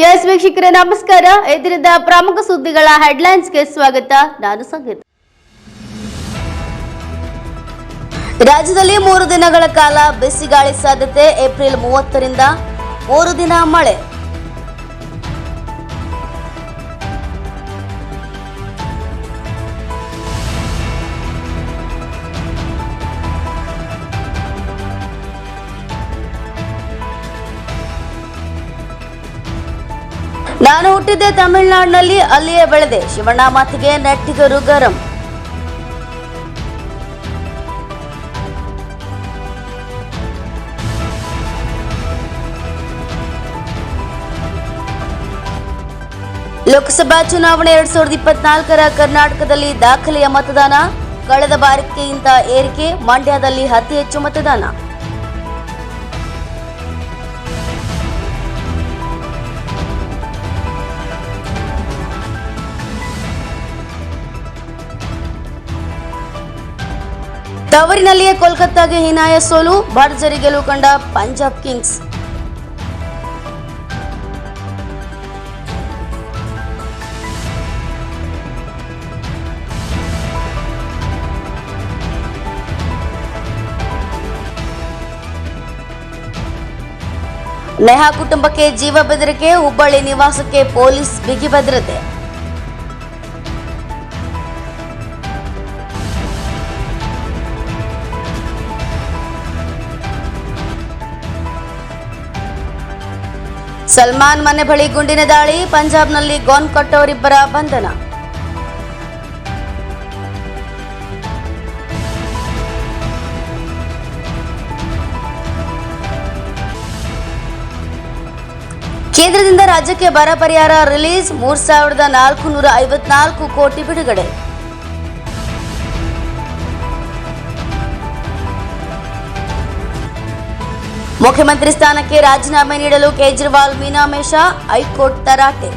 S ವೀಕ್ಷಕರೇ ನಮಸ್ಕಾರ. ಇದರಿಂದ ಪ್ರಮುಖ ಸುದ್ದಿಗಳ ಹೆಡ್ಲೈನ್ಸ್ಗೆ ಸ್ವಾಗತ. ನಾನು ಸಂಗೀತ. ರಾಜ್ಯದಲ್ಲಿ 3 ದಿನಗಳ ಕಾಲ ಬಿಸಿಗಾಳಿ ಸಾಧ್ಯತೆ. ಏಪ್ರಿಲ್ 30ರಿಂದ 3 ದಿನ ಮಳೆ. ನಾನು ಹುಟ್ಟಿದ್ದೆ ತಮಿಳುನಾಡಿನಲ್ಲಿ, ಅಲ್ಲಿಯೇ ಬೆಳೆದೆ. ಶಿವಣ್ಣ ಮಾತಿಗೆ ನೆಟ್ಟಿಗರು ಗರಂ. ಲೋಕಸಭಾ ಚುನಾವಣೆ 2024ರ ಕರ್ನಾಟಕದಲ್ಲಿ ದಾಖಲೆಯ ಮತದಾನ. ಕಳೆದ ಬಾರಿಗಿಂತ ಏರಿಕೆ. ಮಂಡ್ಯದಲ್ಲಿ ಅತಿ ಹೆಚ್ಚು ಮತದಾನ. ತವರಿನಲ್ಲಿಯೇ ಕೋಲ್ಕತ್ತಾಗೆ ಹೀನಾಯ ಸೋಲು. ಭರ್ಜರಿ ಗೆಲುವು ಕಂಡ ಪಂಜಾಬ್ ಕಿಂಗ್ಸ್. ನೇಹಾ ಕುಟುಂಬಕ್ಕೆ ಜೀವ ಬೆದರಿಕೆ. ಹುಬ್ಬಳ್ಳಿ ನಿವಾಸಕ್ಕೆ ಪೊಲೀಸ್ ಬಿಗಿ ಭದ್ರತೆ. ಸಲ್ಮಾನ್ ಮನೆ ಬಳಿ ಗುಂಡಿನ ದಾಳಿ. ಪಂಜಾಬ್ನಲ್ಲಿ ಗೋನ್ ಕೊಟ್ಟವರಿಬ್ಬರ ಬಂಧನ. ಕೇಂದ್ರದಿಂದ ರಾಜ್ಯಕ್ಕೆ ಬರ ಪರಿಹಾರ ರಿಲೀಸ್. 3,454 ಕೋಟಿ ಬಿಡುಗಡೆ. ಮುಖ್ಯಮಂತ್ರಿ ಸ್ಥಾನಕ್ಕೆ ರಾಜೀನಾಮೆ ನೀಡಲು ಕೇಜ್ರಿವಾಲ್ ಮೀನಾಮೇಷ. ಹೈಕೋರ್ಟ್ ತರಾಟೆ.